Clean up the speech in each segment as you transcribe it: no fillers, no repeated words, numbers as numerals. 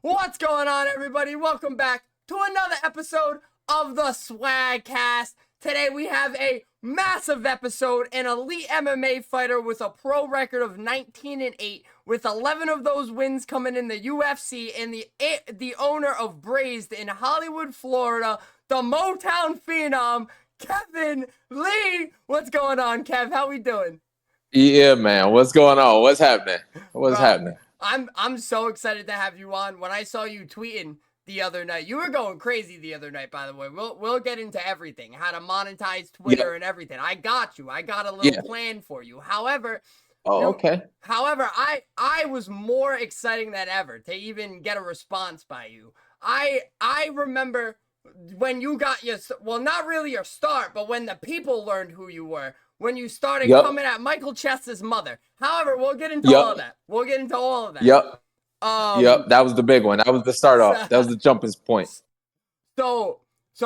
What's going on, everybody? Welcome back to another episode of the Swagcast. Today we have a massive episode, an elite MMA fighter with a pro record of 19-8, with 11 of those wins coming in the UFC, and the owner of Braised in Hollywood, Florida, the Motown phenom, Kevin Lee. What's going on, Kev? How we doing? Yeah, man. What's going on? What's happening? What's Bro, happening? I'm so excited to have you on. When I saw you tweeting the other night, you were going crazy the other night, by the way. We'll get into everything, how to monetize Twitter Yeah, and everything. I got you. I got a little yeah. plan for you. However, Oh, you okay. however, I was more exciting than ever to even get a response by you. I remember when you got your, well, not really your start, but when the people learned who you were, when you started Yep, coming at Michael Chess's mother. However, we'll get into all of yep, that. We'll get into all of that. yep, yep. Um, That was the big one. That was the start so, off. That was the jumping point. so,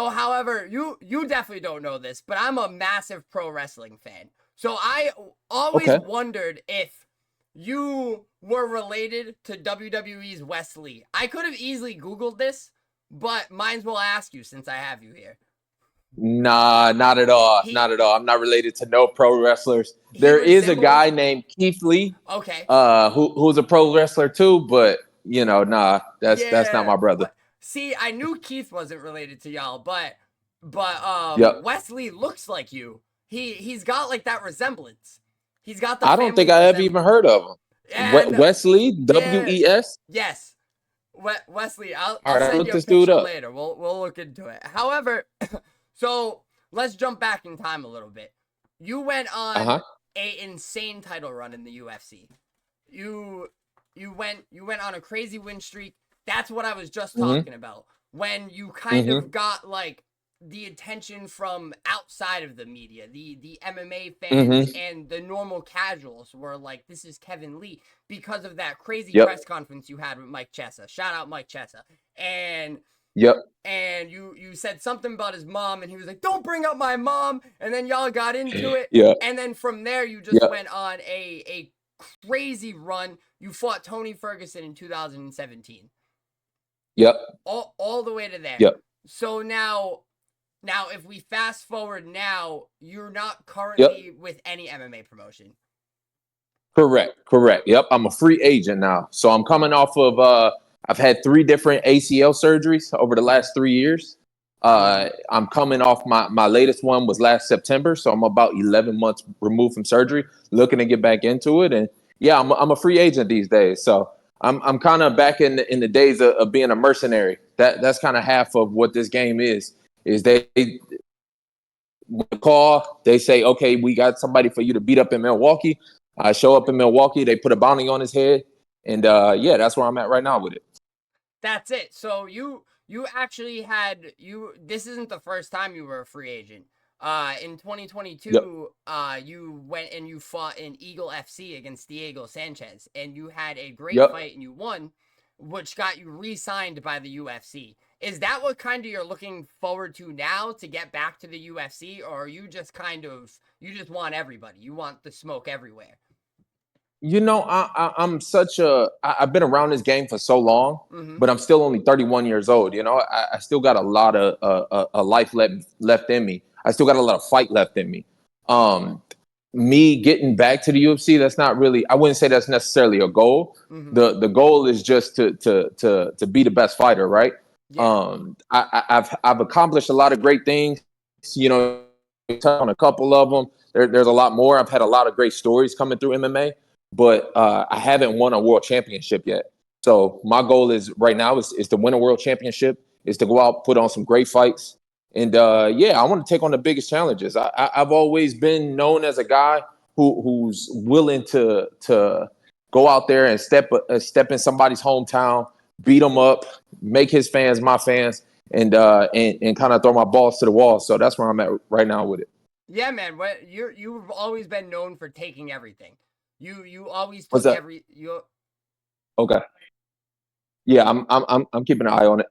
however, you definitely don't know this, but I'm a massive pro wrestling fan. So I always Okay. wondered if you were related to WWE's Wes Lee. I could have easily Googled this, but might as well ask you since I have you here. Nah, not at all. He Not at all. I'm not related to no pro wrestlers. he There is a resembles. guy named Keith Lee, Okay, who's a pro wrestler too, but nah, that's not yeah, my brother. but see, I knew Keith wasn't related to y'all, but Yep. Wesley looks like you. He's got like that resemblance. He's got the I don't think family I ever even resemblance. heard of him. And Wesley, yeah, WES. yes, Wesley. All I'll right, send look you a this dude picture up. later. We'll look into it. However, so let's jump back in time a little bit. You went Uh on huh. a insane title run in the UFC. You you went on a crazy win streak. That's what I was just Mhm. talking about. When you kind of Mhm. got like the attention from outside of the media, the MMA fans Mhm. and the normal casuals were like, "This is Kevin Lee," because of that crazy Yep. press conference you had with Mike Chessa. Shout out Mike Chessa. And Yep. you said something about his mom, and he was like, "Don't bring up my mom." And then y'all got into it, Yep. and then from there you just Yep. went on a crazy run. You fought Tony Ferguson in 2017, Yep. all the way to there. Yep. So now if we fast forward now, you're not Yep. currently with any MMA promotion. Correct. Correct. Yep. I'm a free agent now. So I'm coming off of I've had 3 different ACL surgeries over the last 3 years. I'm coming off my latest one was last September. So I'm about 11 months removed from surgery, looking to get back into it. And yeah, I'm a free agent these days. So I'm kind of back in the days of being a mercenary. That's kind of half of what this game is they call, they say, okay, we got somebody for you to beat up in Milwaukee. I show up in Milwaukee, they put a bounty on his head, and yeah, that's where I'm at right now with it. That's it. So you actually had you. This isn't the first time you were a free agent. In Yep, 2022, you went and you fought in Eagle FC against Diego Sanchez, and you had a great yep. fight and you won, which got you re-signed by the UFC. Is that what kind of you're looking forward to now to get back to the UFC, or are you just kind of you just want everybody? You want the smoke everywhere. I'm such I've been around this game for so long, Mm-hmm. but I'm still only 31 years old. I still got a lot of a life left in me. I still got a lot of fight left in me. Um, Me getting back to the UFC, that's not really. I wouldn't say that's necessarily a goal. Mm-hmm. The goal is just to be the best fighter, right? Yeah. I've accomplished a lot of great things. You know, touch on a couple of them. There's a lot more. I've had a lot of great stories coming through MMA, but I haven't won a world championship yet. So my goal is right now is to win a world championship, is to go out, put on some great fights, and yeah, I want to take on the biggest challenges. I've always been known as a guy who's willing to go out there and step in somebody's hometown, beat them up, make his fans my fans, and kind of throw my balls to the wall. So that's where I'm at right now with it. Yeah, man. What you've always been known for taking everything. You always What's took that? every you Okay. Yeah, I'm keeping an eye on it.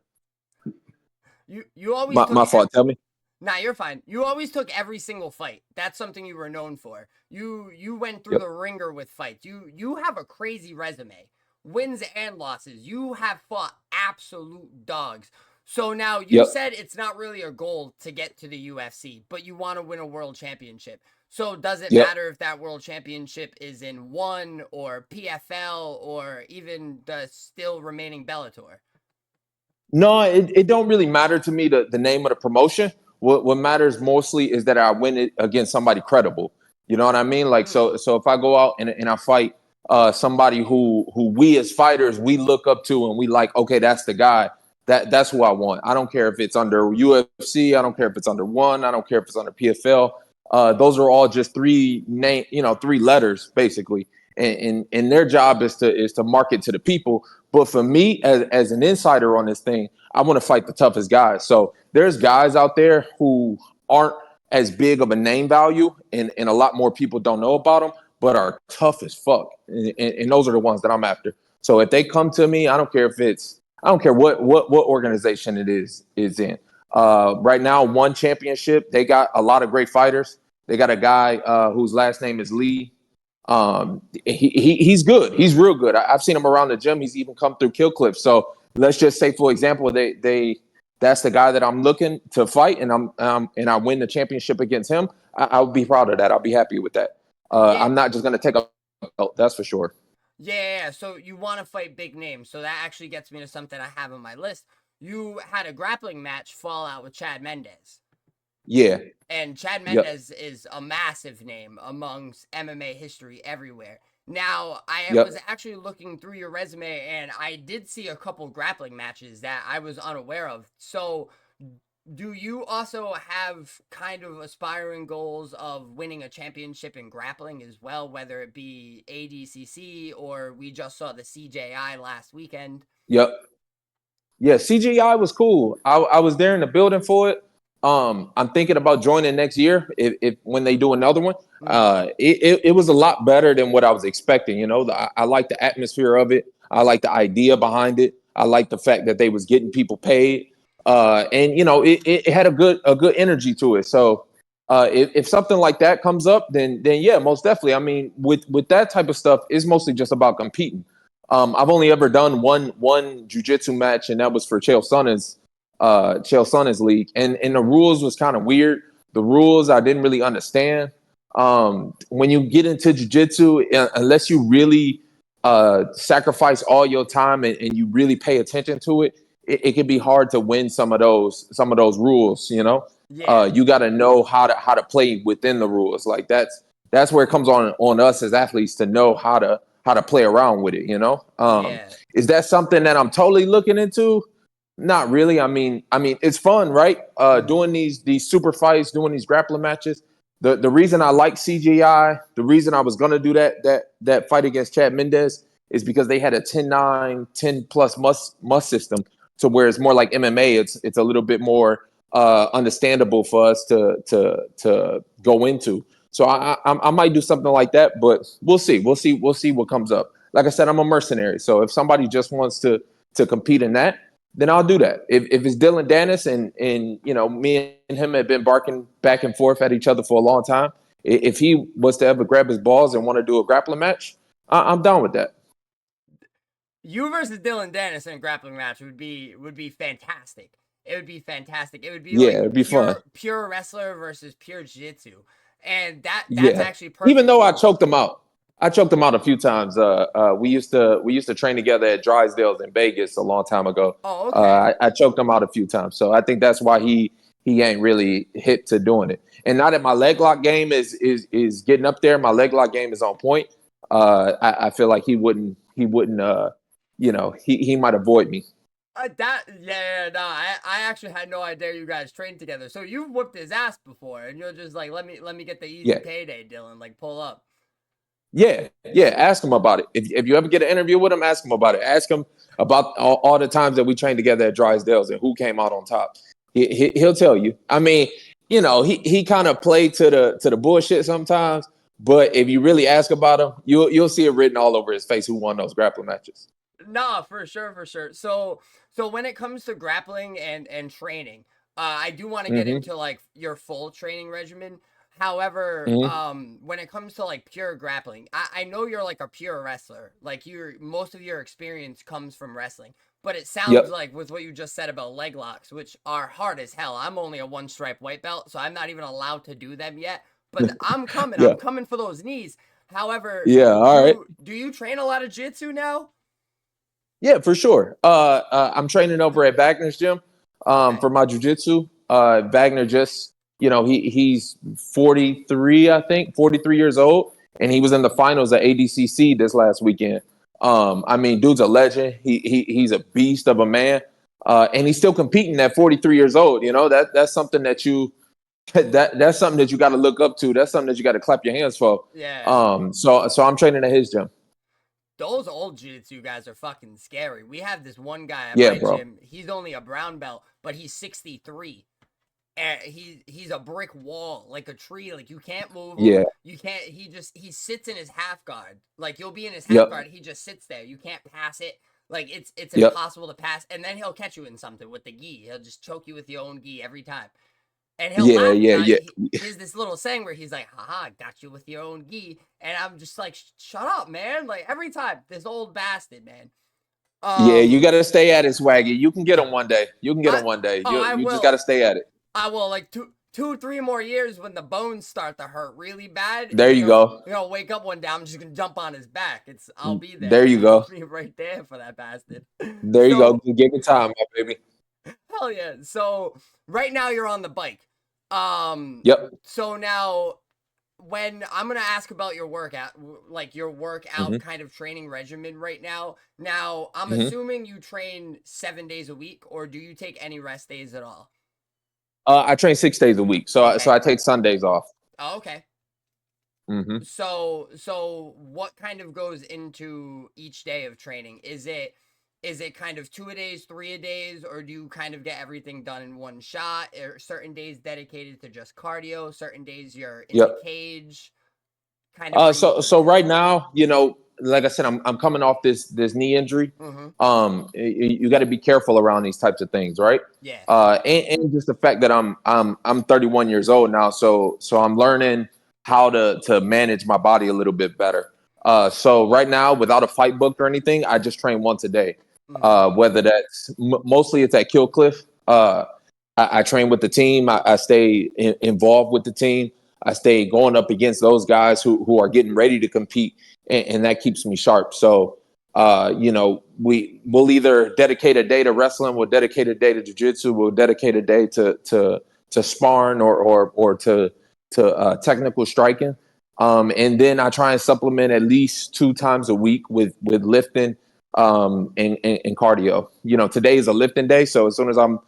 you always took My fault. Tell me. Nah, you're fine. You always took every single fight. That's something you were known for. You went through Yep. the ringer with fights. You have a crazy resume. wins and losses. You have fought absolute dogs. So now you Yep. said it's not really a goal to get to the UFC, but you want to win a world championship. So does it Yep. matter if that world championship is in ONE or PFL or even the still remaining Bellator? No, it don't really matter to me the name of the promotion. What matters mostly is that I win it against somebody credible. You know what I mean? Like so if I go out and I fight somebody who we as fighters we look up to and we like, okay, that's the guy. That's who I want. I don't care if it's under UFC, I don't care if it's under ONE, I don't care if it's under PFL. Those are all just three letters basically. And their job is to market to the people. But for me, as an insider on this thing, I want to fight the toughest guys. So there's guys out there who aren't as big of a name value, and a lot more people don't know about them, but are tough as fuck. And those are the ones that I'm after. So if they come to me, I don't care what organization it is in. Right now, ONE Championship, they got a lot of great fighters. They got a guy whose last name is Lee. He's good. He's real good. I've seen him around the gym. He's even come through Kill Clip. So let's just say, for example, that's the guy that I'm looking to fight, and I win the championship against him. I'll be proud of that. I'll be happy with that. Yeah. I'm not just gonna take a belt. That's for sure. Yeah. So you want to fight big names. So that actually gets me to something I have on my list. You had a grappling match fall out with Chad Mendes. Yeah. And Chad Yep. Mendes is a massive name amongst MMA history everywhere. Now, I Yep. was actually looking through your resume and I did see a couple grappling matches that I was unaware of. So, do you also have kind of aspiring goals of winning a championship in grappling as well, whether it be ADCC or we just saw the CJI last weekend? Yep. Yeah, CGI was cool. I was there in the building for it. I'm thinking about joining next year if when they do another one. It was a lot better than what I was expecting. You know, I like the atmosphere of it. I like the idea behind it. I like the fact that they was getting people paid. And you know, it had a good energy to it. So if something like that comes up, then yeah, most definitely. I mean, with that type of stuff, it's mostly just about competing. I've only ever done one jujitsu match, and that was for Chael Sonnen's league. And the rules was kind of weird. The rules I didn't really understand. When you get into jujitsu, unless you really sacrifice all your time and you really pay attention to it, it can be hard to win some of those rules. You know, Yeah. you got to know how to play within the rules. Like that's where it comes on us as athletes to know how to play around with it, you know? Yeah. Is that something that I'm totally looking into? Not really. I mean, it's fun, right? Doing these super fights, doing these grappling matches. The reason I like CGI, the reason I was gonna do that fight against Chad Mendes is because they had a 10-9, 10 plus must system. So where it's more like MMA, it's a little bit more understandable for us to go into. So I might do something like that, but we'll see. We'll see what comes up. Like I said, I'm a mercenary. So if somebody just wants to compete in that, then I'll do that. If it's Dylan Dennis and you know me and him have been barking back and forth at each other for a long time. If he was to ever grab his balls and want to do a grappling match, I'm down with that. You versus Dylan Dennis in a grappling match would be fantastic. It would be fantastic. It would be Yeah, like it'd be fun. pure wrestler versus pure jiu-jitsu. And that's Yeah. actually Even perfect though too. I choked him out a few times. We used to train together at Drysdale's in Vegas a long time ago. Oh, okay. I choked him out a few times, so I think that's why he ain't really hit to doing it. And now that my leg lock game is getting up there, my leg lock game is on point. I feel like he wouldn't he might avoid me. No, I actually had no idea you guys trained together. So you've whooped his ass before, and you're just like, let me get the easy Yeah. payday, Dylan. Like pull up. Yeah. Ask him about it. If you ever get an interview with him, ask him about it. Ask him about all the times that we trained together at Drysdale's and who came out on top. He'll tell you. I mean, you know, he kind of played to the bullshit sometimes, but if you really ask about him, you'll see it written all over his face who won those grappling matches. No, for sure, for sure. So when it comes to grappling and training, I do want to get Hmm. into like your full training regimen. However, Mhm. when it comes to like pure grappling, I know you're like a pure wrestler. Like most of your experience comes from wrestling. But it sounds Yep. like with what you just said about leg locks, which are hard as hell. I'm only a one stripe white belt, so I'm not even allowed to do them yet. But I'm coming. Yeah. I'm coming for those knees. However, Yeah. All right. do you train a lot of jiu-jitsu now? Yeah, for sure. I'm training over at Wagner's gym Okay. for my jujitsu. Wagner just, he's 43, I think, 43 years old, and he was in the finals at ADCC this last weekend. I mean, dude's a legend. He's a beast of a man, and he's still competing at 43 years old. That's something that you that's something that you got to look up to. That's something that you got to clap your hands for. Yeah. So I'm training at his gym. Those old jiu-jitsu guys are fucking scary. We have this one guy at Yeah, my bro. gym. He's only a brown belt, but he's 63. And he's a brick wall, like a tree. Like you can't move him. Yeah. You can't. He sits in his half guard. Like you'll be in his half Yep. guard. He just sits there. You can't pass it. Like it's Yep. impossible to pass. And then he'll catch you in something with the gi. He'll just choke you with your own gi every time. And he'll Yeah. laugh. Yeah. Yeah. He has this little saying where he's like, haha, got you with your own gi. And I'm just like, shut up, man. Like every time, this old bastard, man. Yeah, you Um, got to stay at it, Swaggy. You can get them one day. You can get I them one day. oh, I You just got will. to stay at it. I will like two, 3 more years when the bones start to hurt really bad. There you go. You're gonna wake up one day. I'm just gonna jump on his back. I'll be There there. you I'll go. be right there for that bastard. There you go. So Give it time, my baby. hell yeah. So right now you're on the bike. Yep. So now when I'm gonna ask about your workout, like your workout hmm kind of training regimen right now. Now I'm hmm assuming you train 7 days a week, or do you take any rest days at all? I train 6 days a week, so Okay. I take Sundays off. Oh, okay. hmm So what kind of goes into each day of training? Is it kind of 2 a days, 3 a days, or do you kind of get everything done in one shot? Or certain days dedicated to just cardio, certain days you're in the Yep. cage? Kind of bring me through So that. right now, like I said, I'm coming off this knee injury. Mm-hmm. You got to be careful around these types of things, right? Yeah. And just the fact that I'm 31 years old now, so I'm learning how to manage my body a little bit better. So right now, without a fight book or anything, I just train once a day. Mm-hmm. Whether that's mostly it's at Kill Cliff. I train with the team. I stay involved with the team. I stay going up against those guys who are getting ready to compete, and that keeps me sharp. So, we'll either dedicate a day to wrestling, we'll dedicate a day to jiu-jitsu, we'll dedicate a day to sparring or to technical striking. And then I try and supplement at least 2 times a week with lifting and cardio. Today is a lifting day, so as soon as I'm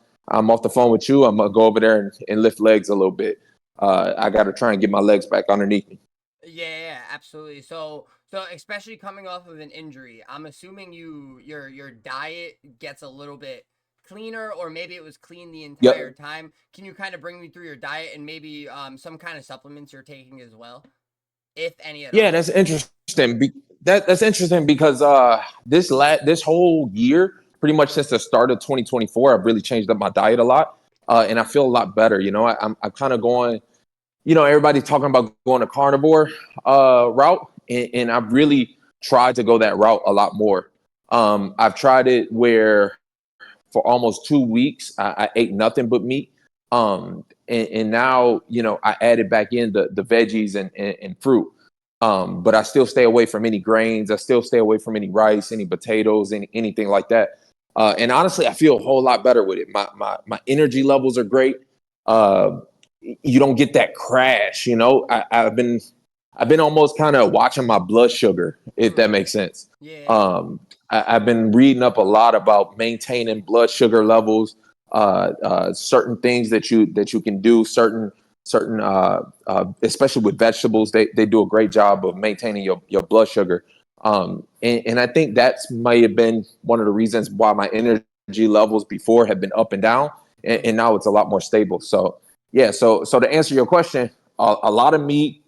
off the phone with you, I'm gonna go over there and lift legs a little bit. I got to try and get my legs back underneath me. Yeah, absolutely. So especially coming off of an injury, I'm assuming your diet gets a little bit cleaner, or maybe it was clean the entire Yep. time. Can you kind of bring me through your diet and maybe some kind of supplements you're taking as well, if any at Yeah, all? that's interesting. That's interesting because this whole year, pretty much since the start of 2024, I've really changed up my diet a lot, and I feel a lot better. I'm kind of going. Everybody's talking about going a carnivore route, and I've really tried to go that route a lot more. I've tried it where for almost 2 weeks I ate nothing but meat. And now I added back in the veggies and fruit. But I still stay away from any grains. I still stay away from any rice, any potatoes, anything like that. And honestly, I feel a whole lot better with it. My energy levels are great. Uh, you don't get that crash. I've been almost kind of watching my blood sugar, if that Mm, makes sense. yeah. I've been reading up a lot about maintaining blood sugar levels, certain things that you can do, certain especially with vegetables, they do a great job of maintaining your blood sugar. And I think that's might have been one of the reasons why my energy levels before have been up and down, and Mm-hmm. now it's a lot more stable. So yeah, so to answer your question, a lot of meat,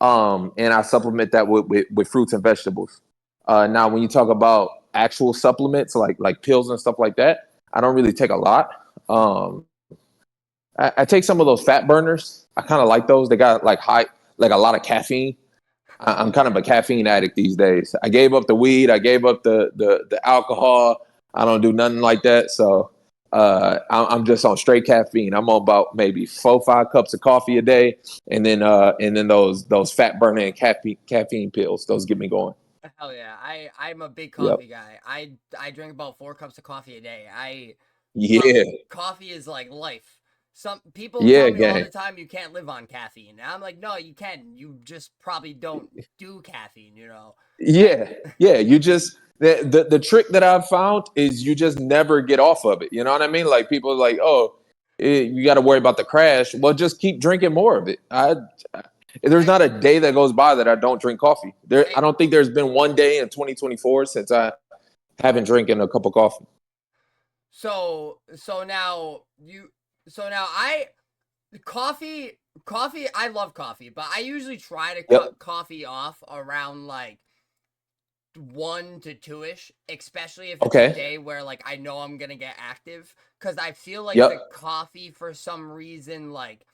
and I supplement that with fruits and vegetables. Now, when you talk about actual supplements like pills and stuff like that, I don't really take a lot. I take some of those fat burners. I kind of like those. They got like like a lot of caffeine. I'm kind of a caffeine addict these days. I gave up the weed. I gave up the alcohol. I don't do nothing like that. So I'm just on straight caffeine. I'm on about maybe 4-5 cups of coffee a day, and then those fat burning caffeine pills. Those get me going. Hell yeah. I'm a big Yep. coffee guy. I drink about 4 cups of coffee a day. Yeah. Coffee is like life. Some people Yeah, tell me all gang. the time you can't live on caffeine. And I'm like, no, you can. You just probably don't do caffeine, you know. Yeah. Yeah. You just the trick that I've found is you just never get off of it. You know what I mean? Like people are like, oh, you got to worry about the crash. Well, just keep drinking more of it. There's not a day that goes by that I don't drink coffee. I don't think there's been one day in 2024 since I haven't drinking a cup of coffee. So now coffee, I love coffee, but I usually try to Yep. cut coffee off around like 1 to 2ish, especially if it's a Okay. day where like I know I'm gonna get active, because I feel like Yep. the coffee for some reason like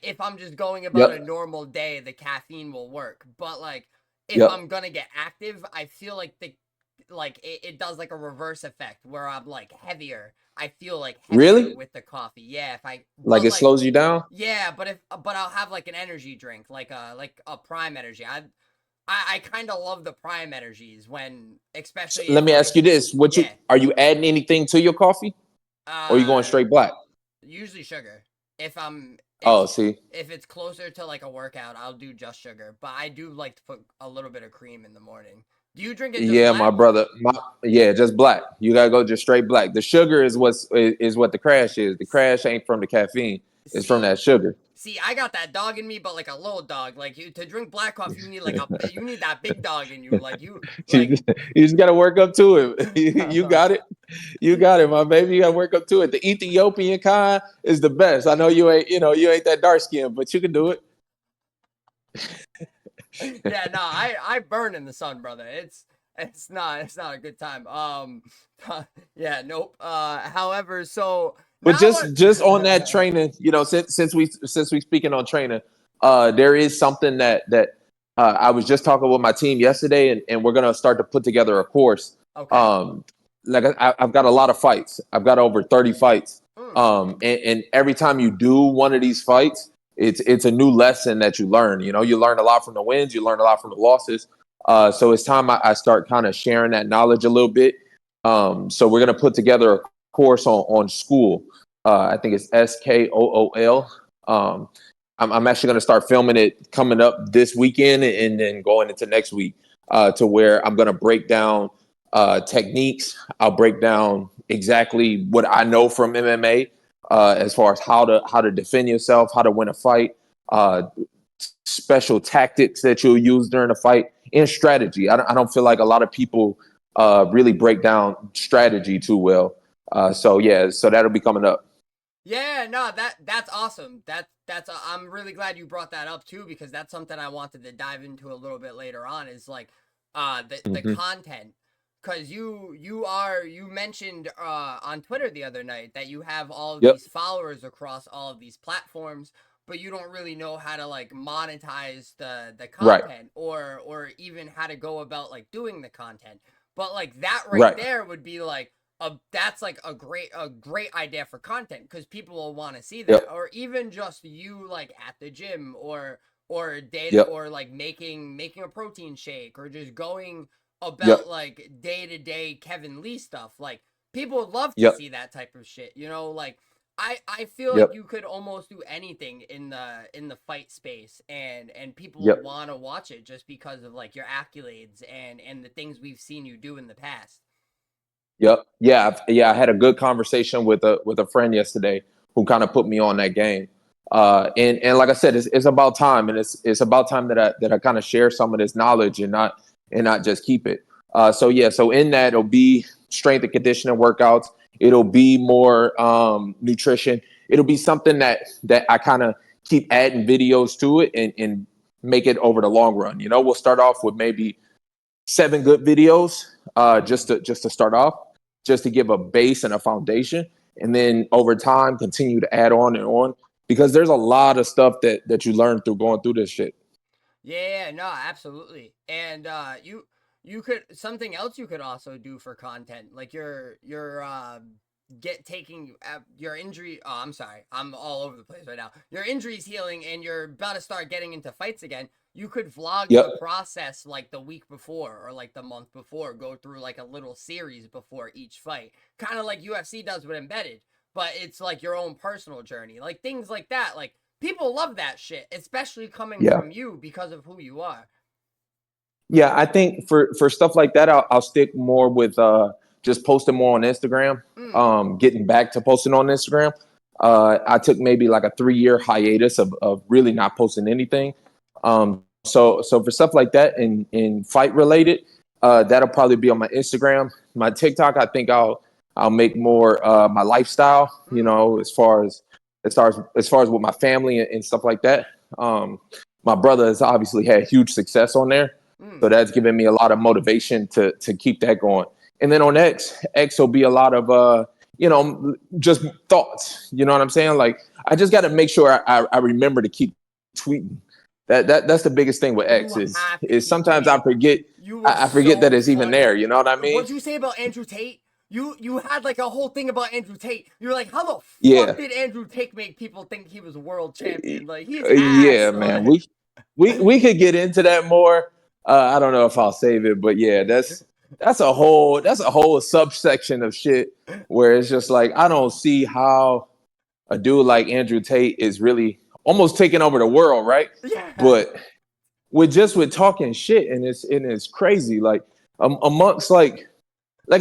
if I'm just going about a Yep. normal day, the caffeine will work, but like if Yep. I'm gonna get active, I feel like it does like a reverse effect where I'm like heavier. I feel like heavier Really? with the coffee. Yeah, if I Like but it like slows you down? yeah, but I'll have like an energy drink, like a prime energy. I kind of love the prime energies when, So especially let if me ask like you this: yeah, are you adding anything to your coffee, or are you going uh, straight black? usually sugar. If I'm Oh, see. if it's closer to like a workout, I'll do just sugar. But I do like to put a little bit of cream in the morning. Do you drink it just Yeah, my black? brother. Yeah, just black. You gotta go just straight black. The sugar is what the crash is. The crash ain't from the caffeine. It's from See, that sugar. I got that dog in me, but like a little dog. Like you to drink black coffee, you need like you need that big dog in you. Like you you, like. you just gotta work up to it. You got it. You got it, my baby. You gotta work up to it. The Ethiopian kind is the best. I know you ain't that dark skin, but you can do it. Yeah, no, I burn in the sun, brother. It's not a good time. Yeah, nope. However, so But now what? just on that training, since we speaking on training, there is something that I was just talking with my team yesterday, and we're gonna start to put together a course. Okay. Um, like I've got a lot of fights. I've got over 30 fights. Mm, And every time you do one of these fights, it's a new lesson that you learn. You know, you learn a lot from the wins, you learn a lot from the losses. So it's time I start kind of sharing that knowledge a little bit. So we're gonna put together a course on school. I think it's SKOOL. I'm actually going to start filming it coming up this weekend and then going into next week to where I'm going to break down techniques. I'll break down exactly what I know from MMA as far as how to defend yourself, how to win a fight, uh, special tactics that you'll use during a fight, and strategy. I don't feel like a lot of people really break down strategy too well. So yeah, so that'll be coming up. yeah, no, that's awesome. That's I'm really glad you brought that up too, because that's something I wanted to dive into a little bit later on. Is like the Hmm. content, because you mentioned on Twitter the other night that you have all of Yep. these followers across all of these platforms, but you don't really know how to like monetize the Right. content, or even how to go about like doing the content. But like that right Right. there would be like that's like a great idea for content, because people will want to see that, Yep. or even just you like at the gym, or data, Yep. or like making a protein shake, or just going Yep. about like day to day Kevin Lee stuff. Like people would love to Yep. see that type of shit, you know. Like I feel like Yep. you could almost do anything in the fight space, and people will Yep. want to watch it just because of like your accolades and the things we've seen you do in the past. Yep. Yeah. I had a good conversation with a friend yesterday who kind of put me on that game. And like I said, it's about time, and it's about time that I kind of share some of this knowledge and not just keep it. So yeah. So in that, it'll be strength and conditioning workouts. It'll be more nutrition. It'll be something that I kind of keep adding videos to it and make it over the long run. You know, we'll start off with maybe 7 good videos just to start off, just to give a base and a foundation, and then over time continue to add on and on. because there's a lot of stuff that you learn through going through this shit. Yeah, no, absolutely. And you could something else you could also do for content, like your get taking your injury. Oh, I'm sorry, I'm all over the place right now. Your injury's healing, and you're about to start getting into fights again. You could vlog Yep. the process like the week before or like the month before. Go through like a little series before each fight, kind of like UFC does with Embedded, but it's like your own personal journey, like things like that, like. People love that shit, especially coming Yeah. from you because of who you are. Yeah, I think for stuff like that, I'll stick more with just posting more on Instagram. Getting back to posting on Instagram. I took maybe like a 3-year hiatus of really not posting anything. So for stuff like that and fight related, that'll probably be on my Instagram. My TikTok, I think I'll make more my lifestyle. You know, as far as with my family and stuff like that. My brother has obviously had huge success on there. So that's given me a lot of motivation to keep that going. And then on X will be a lot of just thoughts. You know what I'm saying? Like I just got to make sure I remember to keep tweeting. That's the biggest thing with X is sometimes I forget. I forget that it's even there. You know what I mean? What'd you say about Andrew Tate? You had like a whole thing about Andrew Tate. You were like, how the Yeah. fuck did Andrew Tate make people think he was world champion? Like he's Yeah, ass. man. Like, We could get into that more. I don't know if I'll save it, but yeah, that's a whole subsection of shit where it's just like I don't see how a dude like Andrew Tate is really almost taking over the world, right? yeah. But with talking shit, and it's crazy. Like amongst like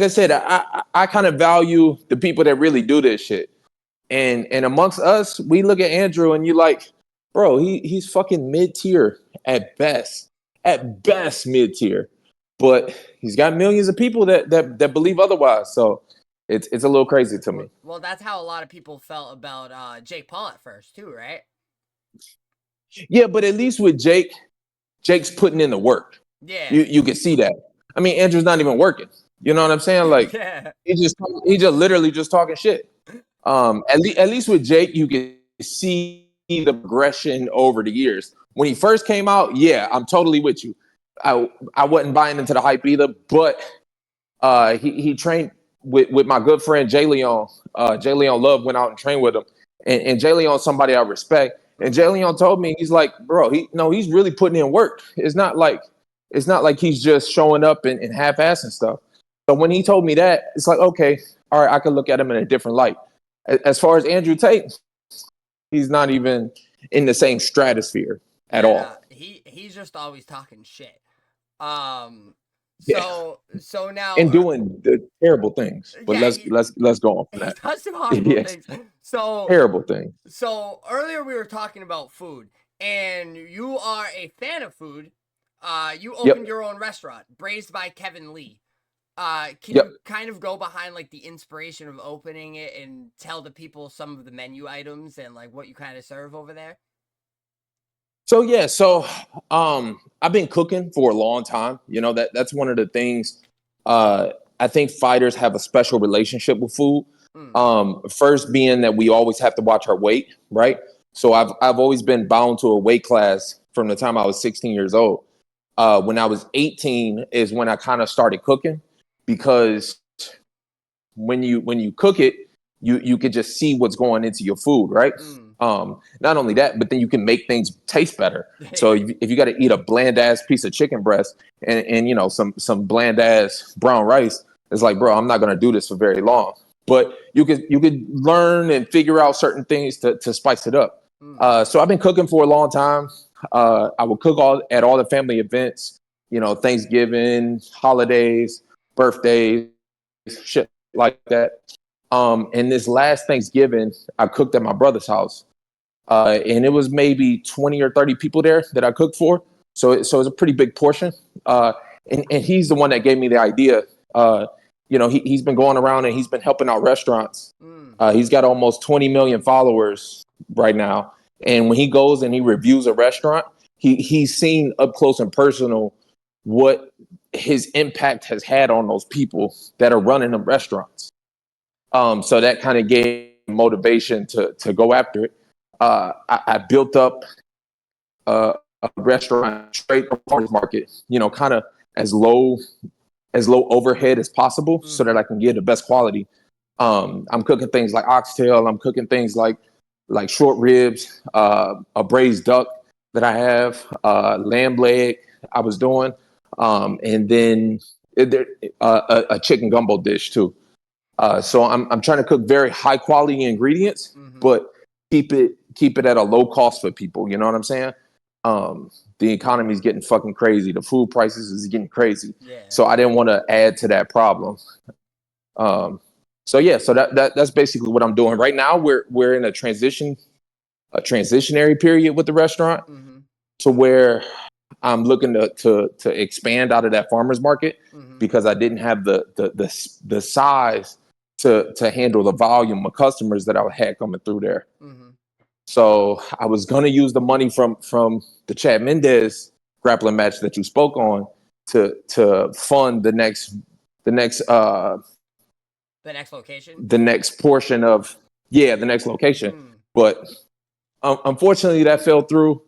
I said, I kind of value the people that really do this shit. And amongst us, we look at Andrew and you like, bro, he's fucking mid-tier at best. At best mid-tier. But he's got millions of people that believe otherwise. So it's a little crazy to me. Well, that's how a lot of people felt about Jake Paul at first too, right? Yeah, but at least with Jake's putting in the work. Yeah. You can see that. I mean, Andrew's not even working. You know what I'm saying? Like yeah. he just literally just talking shit. At least with Jake, you can see the progression over the years. When he first came out, yeah, I'm totally with you. I wasn't buying into the hype either, but he trained with my good friend Jay Leon. Jay Leon Love went out and trained with him, and Jay Leon's somebody I respect. And Jay Leon told me, he's like, bro, he's really putting in work. It's not like he's just showing up and half-assing stuff. So when he told me that, it's like, okay, all right, I can look at him in a different light. As far as Andrew Tate, he's not even in the same stratosphere at all. He's just always talking shit. So now and doing the terrible things. But let's go on from that. He does some horrible things. So terrible things. So earlier we were talking about food, and you are a fan of food. You opened your own restaurant, Braised by Kevin Lee. Can you kind of go behind like the inspiration of opening it and tell the people some of the menu items and like what you kind of serve over there? So I've been cooking for a long time. You know, that's one of the things I think fighters have a special relationship with food. First being that we always have to watch our weight, right? So I've always been bound to a weight class from the time I was 16 years old. When I was 18 is when I kind of started cooking, because when you cook it, you could just see what's going into your food, right? Not only that, but then you can make things taste better. So if you got to eat a bland ass piece of chicken breast and you know some bland ass brown rice, it's like, bro, I'm not gonna do this for very long. But you could learn and figure out certain things to spice it up. So I've been cooking for a long time. I would cook at all the family events, you know, Thanksgiving, holidays, birthdays, shit like that. And this last Thanksgiving, I cooked at my brother's house. And it was maybe 20 or 30 people there that I cooked for. So it's a pretty big portion. And he's the one that gave me the idea. You know, he's been going around and he's been helping out restaurants. He's got almost 20 million followers right now. And when he goes and he reviews a restaurant, he's seen up close and personal what his impact has had on those people that are running the restaurants. So that kind of gave motivation to go after it. I built up a restaurant straight from farmers market, kind of as low overhead as possible, so that I can get the best quality. I'm cooking things like oxtail. I'm cooking things like short ribs, a braised duck that I have, lamb leg I was doing, and then a chicken gumbo dish too. So I'm trying to cook very high quality ingredients, but keep it at a low cost for people. You know what I'm saying? The economy is getting fucking crazy. The food prices is getting crazy. Yeah. So I didn't want to add to that problem. So yeah, so that's basically what I'm doing right now. We're in a transitionary period with the restaurant to where I'm looking to expand out of that farmers market because I didn't have the size to handle the volume of customers that I had coming through there. So I was gonna use the money from the Chad Mendez grappling match that you spoke on to fund the next location. the next portion of the next location. But unfortunately, that fell through,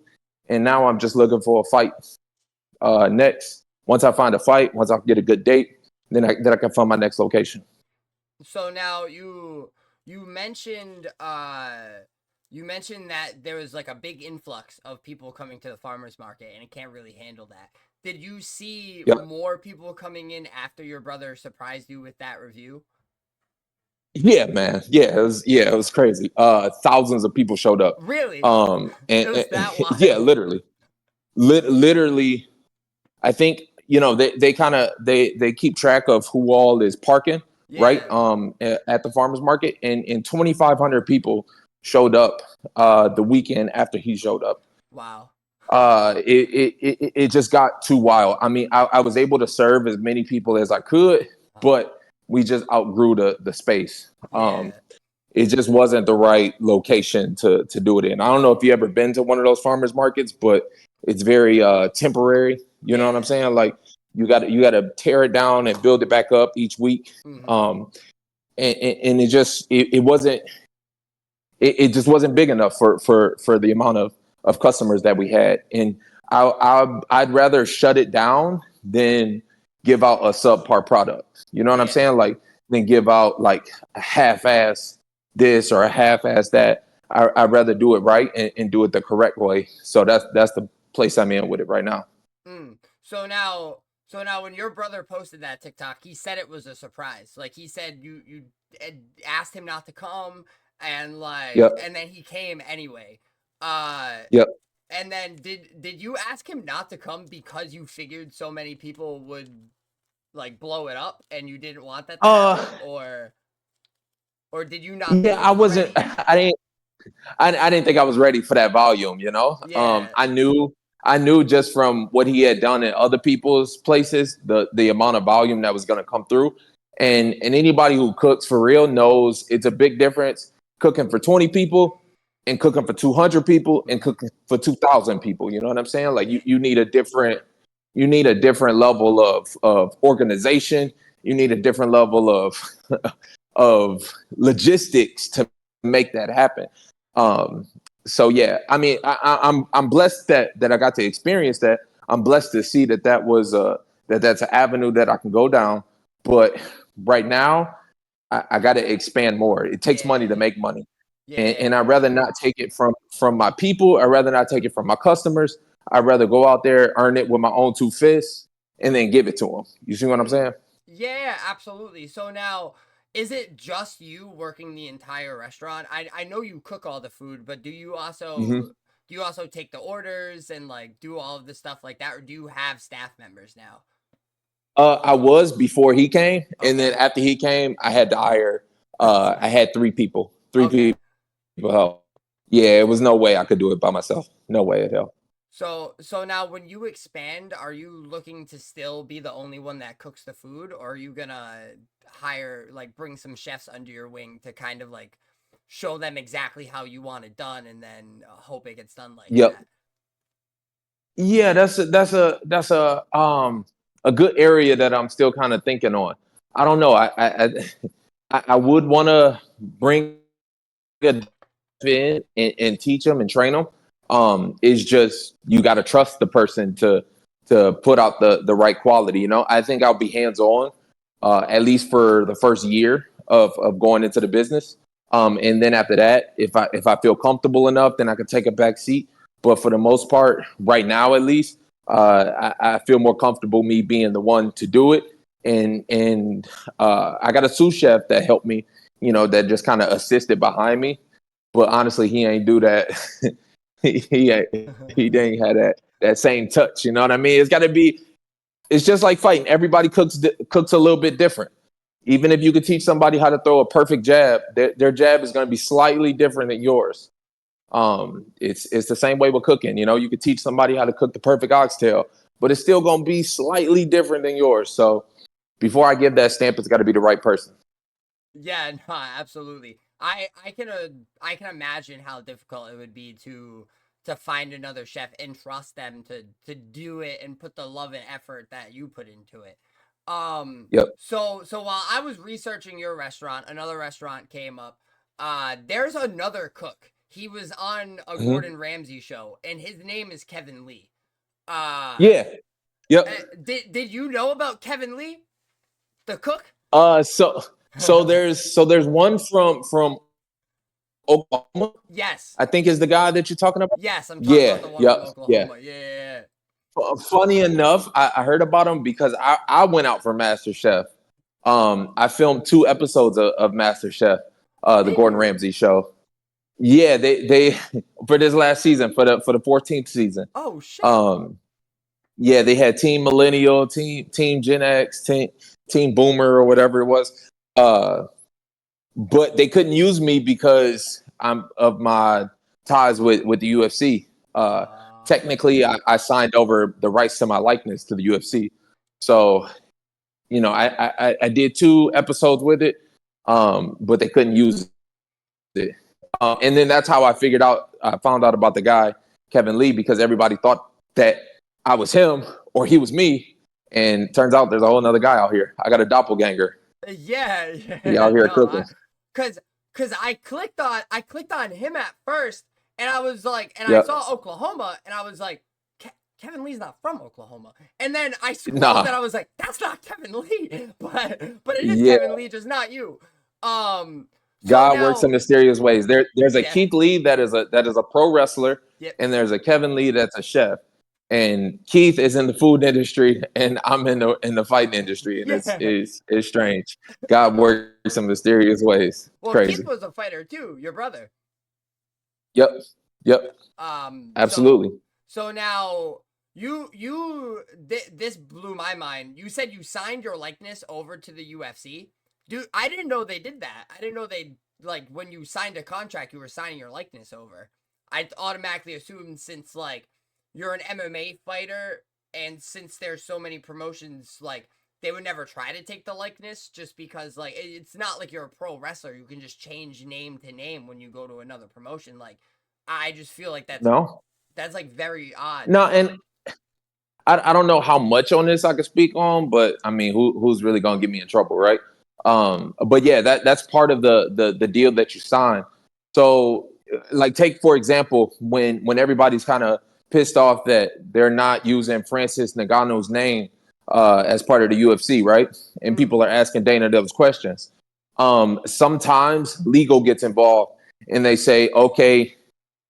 and now I'm just looking for a fight next. Once I find a fight, once I get a good date, then I can find my next location. So now you mentioned that there was like a big influx of people coming to the farmers market and it can't really handle that. Did you see more people coming in after your brother surprised you with that review? Yeah, man. Yeah, it was crazy. Thousands of people showed up. Really? And, It was that wild. Yeah, literally. Literally, I think, they keep track of who all is parking, right? At the farmers market, and 2,500 people showed up the weekend after he showed up. Wow. It just got too wild. I mean, I was able to serve as many people as I could, but we just outgrew the space. It just wasn't the right location to do it in. I don't know if you ever been to one of those farmers markets, but it's very temporary. You know what I'm saying? Like you got to tear it down and build it back up each week. And it just wasn't big enough for the amount of customers that we had. And I'd rather shut it down than give out a subpar product. You know what I'm saying? Like than give out like a half-ass this or a half-ass that. I'd rather do it right and do it the correct way. So that's the place I'm in with it right now. So now when your brother posted that TikTok, he said it was a surprise. Like he said you asked him not to come and and then he came anyway. And then did you ask him not to come because you figured so many people would like blow it up and you didn't want that to happen, or did you not think it I wasn't ready? I didn't think I was ready for that volume, I knew just from what he had done in other people's places, the amount of volume that was going to come through. And anybody who cooks for real knows it's a big difference cooking for 20 people and cooking for 200 people and cooking for 2,000 people. You know what I'm saying? Like you need a different level of organization. You need a different level of logistics to make that happen. So yeah, I mean, I'm blessed that I got to experience that. I'm blessed to see that was that's an avenue that I can go down. But right now, I got to expand more. It takes money to make money, and I'd rather not take it from my people. I'd rather not take it from my customers. I'd rather go out there, earn it with my own two fists, and then give it to them. You see what I'm saying? Yeah, absolutely. So now, is it just you working the entire restaurant? I know you cook all the food, but do you also take the orders and like do all of the stuff like that, or do you have staff members now? I was before he came, and then after he came, I had to hire. I had three people help. Yeah, it was no way I could do it by myself. No way in hell. So now when you expand, are you looking to still be the only one that cooks the food, or are you gonna bring some chefs under your wing to kind of like show them exactly how you want it done and then hope it gets done like that? Yeah, that's a good area that I'm still kind of thinking on. I don't know. I would want to bring a in and teach them and train them. Is just you got to trust the person to put out the right quality. I think I'll be hands on at least for the first year of going into the business. And then after that, if I feel comfortable enough, then I can take a back seat. But for the most part, right now at least, I feel more comfortable me being the one to do it. And I got a sous chef that helped me, that just kind of assisted behind me. But honestly, he ain't do that. he didn't have that same touch. You know what I mean? It's got to be. It's just like fighting. Everybody cooks a little bit different. Even if you could teach somebody how to throw a perfect jab, their jab is going to be slightly different than yours. It's the same way with cooking. You could teach somebody how to cook the perfect oxtail, but it's still going to be slightly different than yours. So before I give that stamp, it's got to be the right person. Yeah, no, absolutely. I can imagine how difficult it would be to find another chef and trust them to do it and put the love and effort that you put into it. Yep. So while I was researching your restaurant, another restaurant came up. There's another cook. He was on a Gordon Ramsay show, and his name is Kevin Lee. Yeah. Yep. Did you know about Kevin Lee, the cook? So there's one from Oklahoma. Yes. I think is the guy that you're talking about. Yes, I'm talking about the one from Oklahoma. Yeah. Funny enough, I heard about him because I went out for MasterChef. I filmed 2 episodes of MasterChef, the Gordon Ramsay show. Yeah, they for this last season, for the 14th season. Oh shit. Yeah, they had Team Millennial, Team Gen X, Team Boomer, or whatever it was. But they couldn't use me because I'm of my ties with the UFC. Technically, I signed over the rights to my likeness to the UFC. So, I did 2 episodes with it, but they couldn't use it. And then that's how I found out about the guy, Kevin Lee, because everybody thought that I was him or he was me. And turns out there's a whole other guy out here. I got a doppelganger. Yeah. He out here cooking. Cause I clicked on him at first, and I was like, I saw Oklahoma, and I was like, Kevin Lee's not from Oklahoma. And then I scrolled and I was like, that's not Kevin Lee, but it is Kevin Lee, just not you. God works in mysterious ways. There's a Keith Lee that is a pro wrestler, and there's a Kevin Lee that's a chef. And Keith is in the food industry, and I'm in the fighting industry, and it's strange. God works in mysterious ways. It's crazy. Keith was a fighter too, your brother. Yep. Absolutely. So now this blew my mind. You said you signed your likeness over to the UFC. Dude, I didn't know they did that. I didn't know they, like, when you signed a contract, you were signing your likeness over. I automatically assumed, since, like, you're an MMA fighter, and since there's so many promotions, like, they would never try to take the likeness, just because, like, it's not like you're a pro wrestler. You can just change name to name when you go to another promotion. Like, I just feel like that's like very odd. No, and I don't know how much on this I could speak on, but I mean, who's really gonna get me in trouble, right? But yeah, that's part of the deal that you sign. So, like, take for example, when everybody's kind of pissed off that they're not using Francis Ngannou's name as part of the UFC, right? And people are asking Dana those questions. Sometimes legal gets involved, and they say, okay,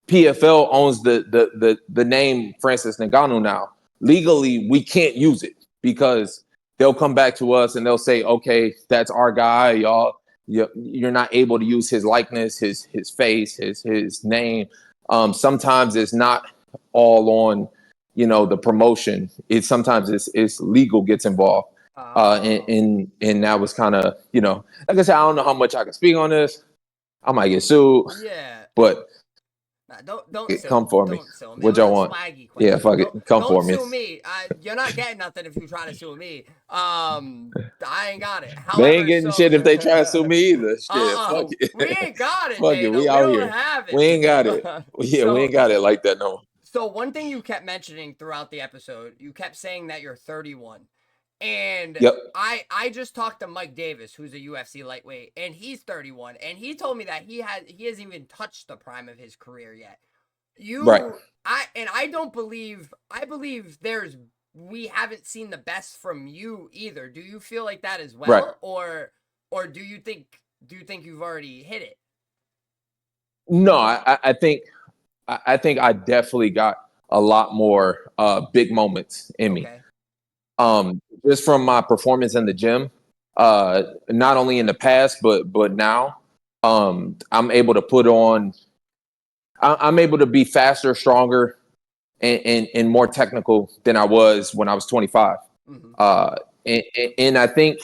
PFL owns the name Francis Ngannou now. Legally, we can't use it because they'll come back to us and they'll say, okay, that's our guy, y'all. You're not able to use his likeness, his face, his name. Sometimes it's not all on, the promotion. Sometimes it's legal gets involved. And that was kind of, like I said, I don't know how much I can speak on this. I might get sued. Yeah. But don't come for me. Sue me. What y'all want? Yeah, fuck it. Come for me. Don't sue me. You're not getting nothing if you try to sue me. I ain't got it. However, they ain't getting shit if they try to sue me either. Shit, fuck it. We ain't got it. Fuck it. We out here. Have it. We ain't got it. We ain't got it like that, no. So one thing you kept mentioning throughout the episode, you kept saying that you're 31. And Yep. I just talked to Mike Davis, who's a UFC lightweight, and he's 31, and he told me that he hasn't even touched the prime of his career yet. Right. I believe we haven't seen the best from you either. Do you feel like that as Right. well, or do you think you've already hit it? No, I think I definitely got a lot more big moments in me. Okay. Just from my performance in the gym, not only in the past but now, I'm able to put on. I'm able to be faster, stronger, and more technical than I was when I was 25. Mm-hmm. Uh, and I think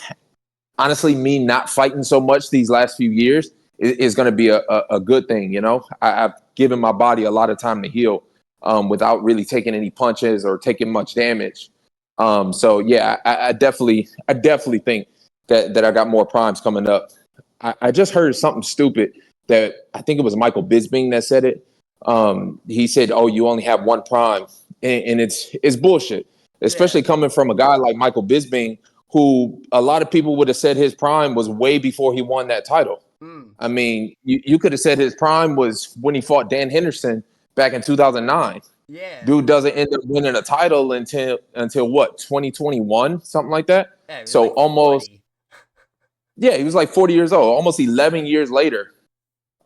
honestly, me not fighting so much these last few years is going to be a good thing. You know, I've given my body a lot of time to heal without really taking any punches or taking much damage. So yeah, I definitely think that I got more primes coming up. I just heard something stupid that I think it was Michael Bisping that said it. He said, "Oh, you only have one prime," and it's bullshit, Yeah. especially coming from a guy like Michael Bisping, who a lot of people would have said his prime was way before he won that title. Mm. I mean, you could have said his prime was when he fought Dan Henderson back in 2009. Yeah. Dude doesn't end up winning a title until what, 2021, something like that. Yeah. He was So like almost, 40. yeah, he was like 40 years old, almost 11 years later.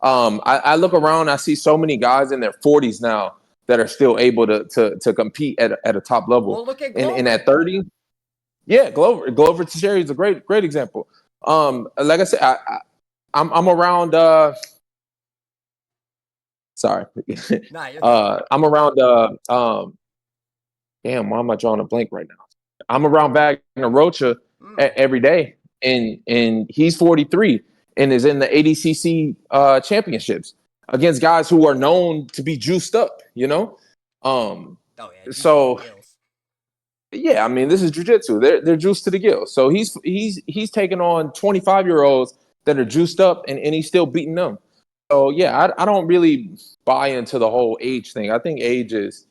I look around, I see so many guys in their 40s now that are still able to compete at a top level. Well, look at And Glover. at 30, yeah, Glover Teixeira is a great example. Like I said, I'm around. Sorry, Nah, you're good. I'm around. Damn, why am I drawing a blank right now? I'm around Wagner Rocha Mm. every day, and he's 43 and is in the ADCC championships against guys who are known to be juiced up. You know, Oh yeah, juice to the so gills. yeah, I mean, this is jujitsu. They're juiced to the gills. So he's taking on 25-year-olds that are juiced up, and he's still beating them. So yeah, I don't really buy into the whole age thing. I think age is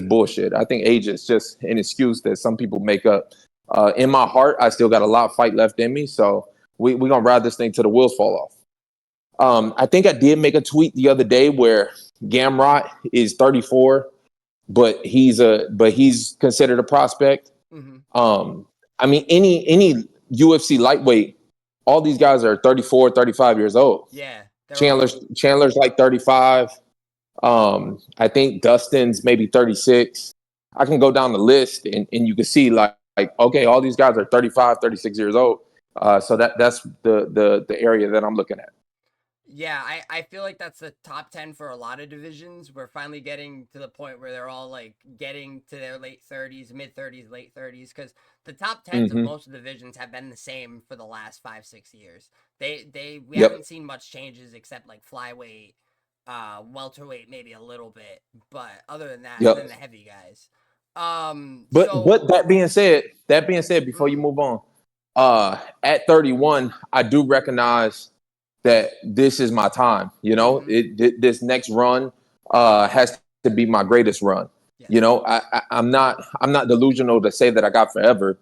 bullshit. I think age is just an excuse that some people make up. In my heart, I still got a lot of fight left in me. So we gonna ride this thing till the wheels fall off. I think I did make a tweet the other day where Gamrot is 34, but he's considered a prospect. Mm-hmm. I mean, any UFC lightweight, all these guys are 34, 35 years old. Yeah, they're all. Chandler's like 35. I think Dustin's maybe 36. I can go down the list and you can see like okay, all these guys are 35, 36 years old. So that's the area that I'm looking at. Yeah, I feel like that's the top 10 for a lot of divisions. We're finally getting to the point where they're all like getting to their late 30s, mid 30s, late 30s, because the top 10s of Mm-hmm. most of the divisions have been the same for the last 5, 6 years. We Yep. haven't seen much changes except like flyweight, welterweight, maybe a little bit, but other than that, and then Yep. the heavy guys. But that being said, before you mm, move on, at 31, I do recognize that this is my time. You know, mm-hmm, this next run has to be my greatest run. You yes, know, I'm not delusional to say that I got forever,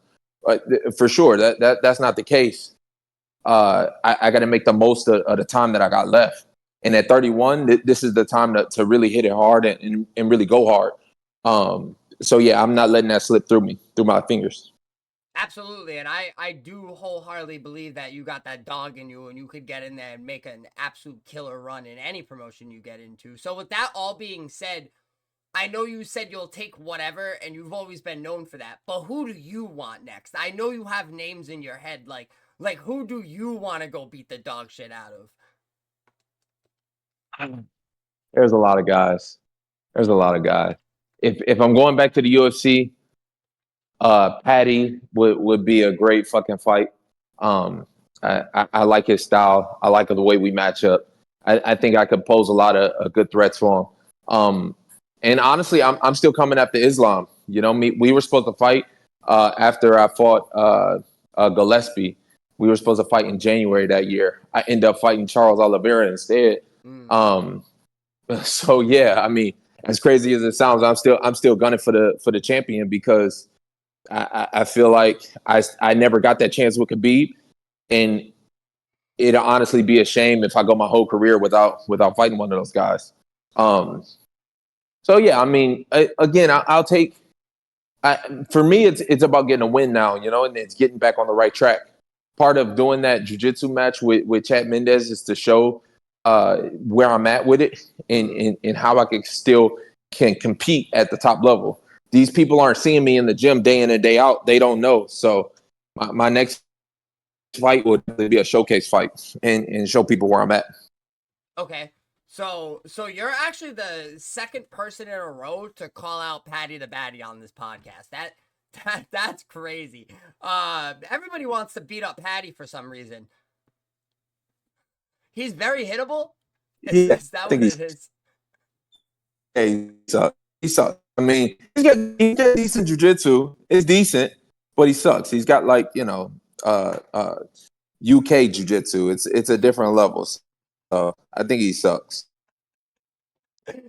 but for sure that's not the case. I got to make the most of the time that I got left. And at 31, this is the time to really hit it hard and really go hard. So yeah, I'm not letting that slip through my fingers. absolutely, and I do wholeheartedly believe that you got that dog in you, and you could get in there and make an absolute killer run in any promotion you get into. So with that all being said, I know you said you'll take whatever, and you've always been known for that. But who do you want next? I know you have names in your head, like who do you want to go beat the dog shit out of? There's a lot of guys. There's a lot of guys. If I'm going back to the UFC, Patty would be a great fucking fight. I like his style. I like the way we match up. I think I could pose a lot of good threats for him. And honestly, I'm still coming after Islam. You know, we were supposed to fight after I fought Gillespie. We were supposed to fight in January that year. I ended up fighting Charles Oliveira instead. Mm. Um, so yeah, I mean, as crazy as it sounds, I'm still gunning for the champion because I feel like I never got that chance with Khabib, and it'd honestly be a shame if I go my whole career without fighting one of those guys. So yeah, I mean, again, I'll take. For me, it's about getting a win now, and it's getting back on the right track. Part of doing that jiu-jitsu match with Chad Mendez is to show where I'm at with it and how I can compete at the top level. These people aren't seeing me in the gym day in and day out. They don't know. So my next fight would be a showcase fight and show people where I'm at. Okay. So you're actually the second person in a row to call out Patty the Batty on this podcast. That's crazy. Everybody wants to beat up Patty for some reason. He's very hittable. Is that what it is? He sucks. I mean, he's got decent jiu-jitsu. It's decent, but he sucks. He's got UK jiu-jitsu. It's a different level. So I think he sucks.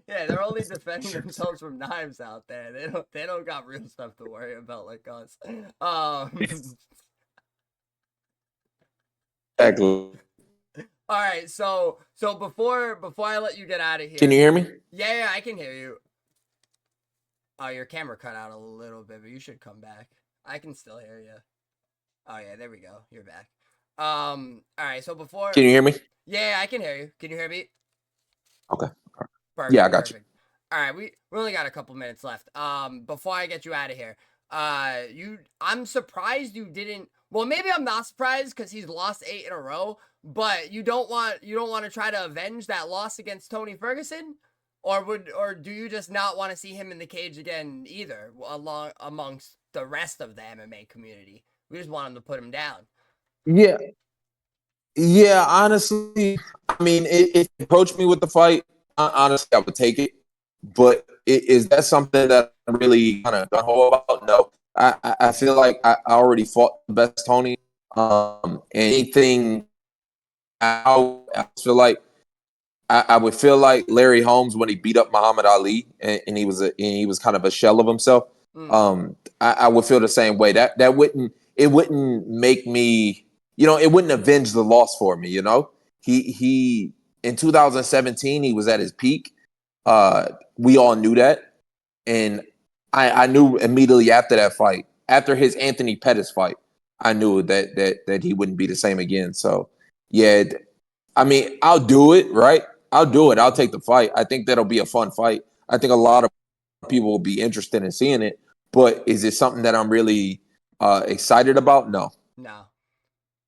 Yeah, they're only defending themselves from knives out there. They don't got real stuff to worry about like us. Exactly. All right, so before I let you get out of here, Can you hear me? Yeah, I can hear you. Oh, your camera cut out a little bit, but you should come back. I can still hear you. Oh yeah, there we go. You're back. All right. So before, Can you hear me? Yeah, I can hear you. Can you hear me? Okay. Perfect. Yeah, I got you. All right, we only got a couple minutes left. Before I get you out of here, I'm surprised you didn't. Well, maybe I'm not surprised because he's lost 8 in a row. But you don't want to try to avenge that loss against Tony Ferguson, or do you just not want to see him in the cage again either, amongst the rest of the MMA community? We just want him to put him down. Yeah. Yeah, honestly, I mean, if you approached me with the fight, honestly, I would take it. But is that something that I'm really kind of gung-ho about? No. I feel like I already fought the best Tony. Anything I feel like I would feel like Larry Holmes when he beat up Muhammad Ali and he was kind of a shell of himself. I would feel the same way. That wouldn't make me, it wouldn't avenge the loss for me. He in 2017 he was at his peak. We all knew that, and I knew immediately after that fight, after his Anthony Pettis fight, I knew that he wouldn't be the same again. So yeah, I mean, I'll do it, right? I'll do it. I'll take the fight. I think that'll be a fun fight. I think a lot of people will be interested in seeing it. But is it something that I'm really excited about? No. No.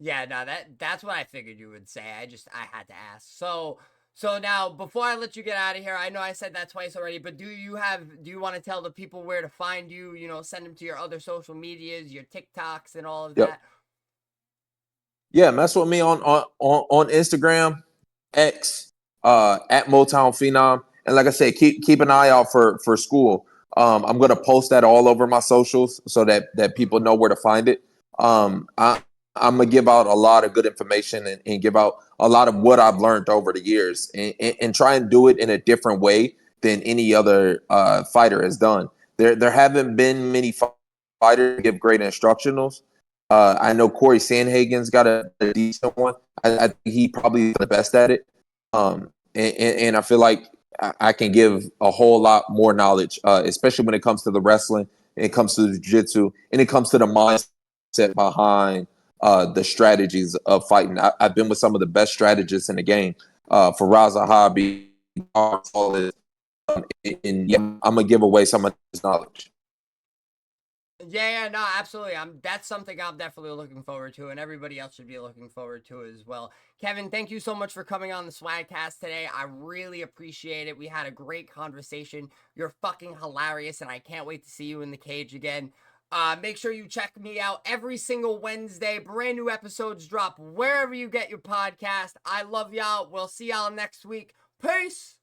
Yeah, no, that's what I figured you would say. I had to ask. So now before I let you get out of here, I know I said that twice already, but do you want to tell the people where to find you? Send them to your other social medias, your TikToks, and all of that. Yeah, mess with me on Instagram, X, at Motown Phenom, and like I said, keep an eye out for school. I'm gonna post that all over my socials so that people know where to find it. I'm gonna give out a lot of good information and give out a lot of what I've learned over the years and try and do it in a different way than any other fighter has done. There haven't been many fighters give great instructionals. I know Corey Sandhagen's got a decent one. I think he probably is the best at it. And I feel like I can give a whole lot more knowledge, especially when it comes to the wrestling, and it comes to the jiu-jitsu, and it comes to the mindset behind the strategies of fighting. I've been with some of the best strategists in the game. For Raza Hobby, and yeah, I'm gonna give away some of this knowledge. Yeah, no, absolutely. That's something I'm definitely looking forward to, and everybody else should be looking forward to it as well. Kevin, thank you so much for coming on the Swagcast today. I really appreciate it. We had a great conversation. You're fucking hilarious, and I can't wait to see you in the cage again. Make sure you check me out every single Wednesday. Brand new episodes drop wherever you get your podcast. I love y'all. We'll see y'all next week. Peace.